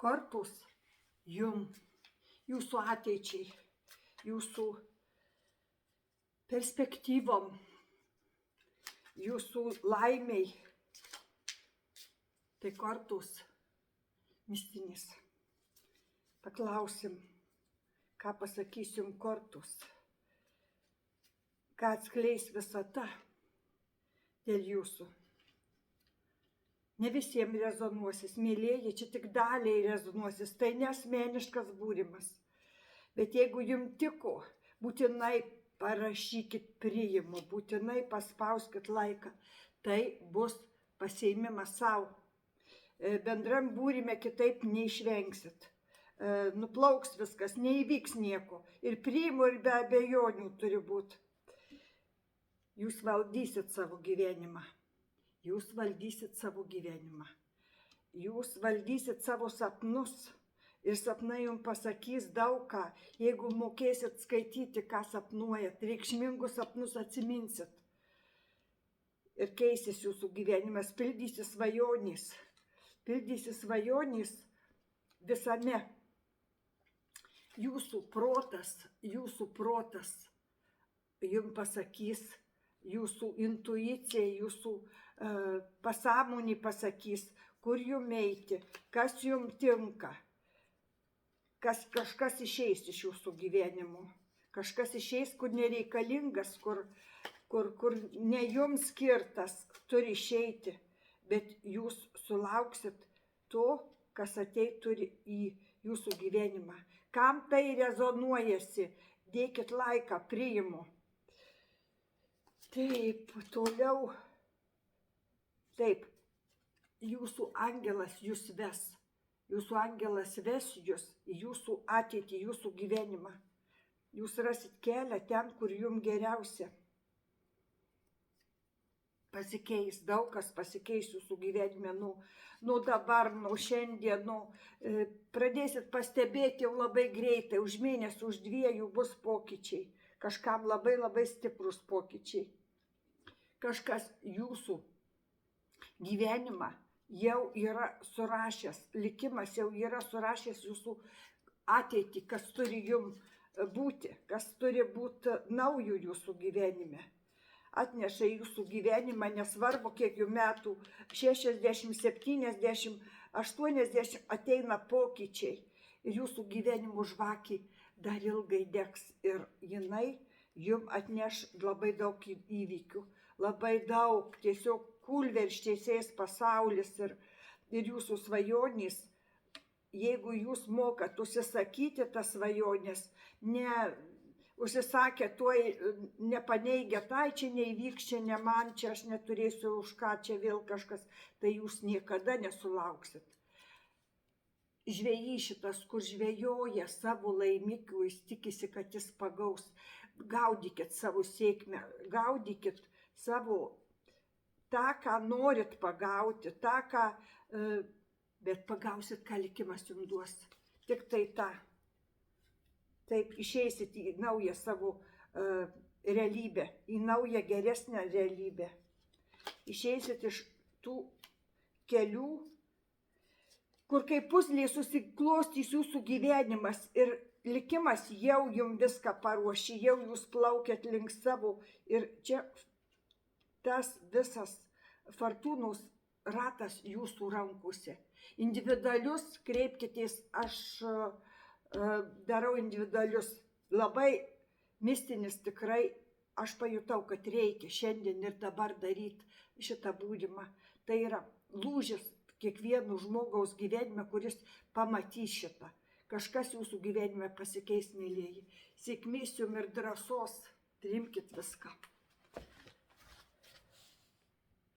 kortos jum, jūsų ateičiai, jūsų perspektyvom, jūsų laimiai. Tai kortos mistinės. Paklausim, ką pasakys jum kortos, ką atskleis visata dėl jūsų. Ne visiems rezonuosis, mylėjai, čia tik daliai rezonuosis, tai nesmeniškas būrimas. Bet jeigu jums tiko, būtinai parašykit priimu, būtinai paspauskit laiką, tai bus pasiėmimas savo. Bendram būrime kitaip neišvengsit. Nuplauks viskas, neįvyks nieko. Ir priimu, ir be abejonių turi būti. Jūs valdysit savo gyvenimą. Jūs valdysit savo gyvenimą. Jūs valdysit savo sapnus. Ir sapnai jums pasakys daug ką. Jeigu mokėsit skaityti, ką sapnuojat, reikšmingus sapnus atsiminsit. Ir keisis jūsų gyvenimas, pildysis svajonės. Pildysis svajonės visame. Jūsų protas jums pasakys, jūsų intuicija, jūsų pasąmonė pasakys, kur jums eiti, kas jums tinka. Kažkas išeis iš jūsų gyvenimo. Kažkas išeis, kur nereikalingas, kur ne jums skirtas, turi išeiti. Bet jūs sulauksit to, kas ateit turi į jūsų gyvenimą. Kam tai rezonuojasi, dėkit laiką, priimu. Taip, toliau. Taip, jūsų angelas jūs ves. Jūsų angelas ves jūs į jūsų ateitį, jūsų gyvenimą. Jūs rasit kelią ten, kur jums geriausia. Pasikeis, daug kas pasikeis jūsų gyvenime, nuo dabar, nuo šiandien, pradėsit pastebėti jau labai greitai, už mėnesį, už 2 bus pokyčiai, kažkam labai labai stiprus pokyčiai. Kažkas jūsų gyvenimą jau yra surašęs, likimas jau yra surašęs jūsų ateitį, kas turi jums būti, kas turi būti naujo jūsų gyvenime. Atneša jūsų gyvenimą, nesvarbu kiek jų metų, 60, 70, 80, ateina pokyčiai. Ir jūsų gyvenimo žvakė dar ilgai degs. Ir jinai jums atneš labai daug įvykių, labai daug, tiesiog kūlversčiais pasaulis ir jūsų svajonės. Jeigu jūs mokat užsisakyti tas svajonės, užsisakė, tuoj nepaneigia, tai čia neįvyks, čia ne man, čia aš neturėsiu už ką, čia vėl kažkas, tai jūs niekada nesulauksit. Žvejys šitas, kur žvejoja savo laimikiu, jis tikisi, kad jis pagaus. Gaudykit savo sėkmę, gaudykit savo tą, ką norit pagauti, bet pagausit, ką likimas jums duos. Tik tai tą. Taip, išeisit į naują savo realybę, į naują geresnę realybę. Išeisit iš tų kelių, kur kaip puzlė susiklostys jūsų gyvenimas ir likimas jau jums viską paruošė, jau jūs plaukiat link savo. Ir čia tas visas fortūnos ratas jūsų rankose. Individualius kreipkitės, aš darau individualius, labai mistinis tikrai, aš pajutau, kad reikia šiandien ir dabar daryti šitą būrimą. Tai yra lūžis kiekvieno žmogaus gyvenime, kuris pamatys šitą. Kažkas jūsų gyvenime pasikeis, mylėjai. Sėkmės jums ir drąsos, priimkit viską.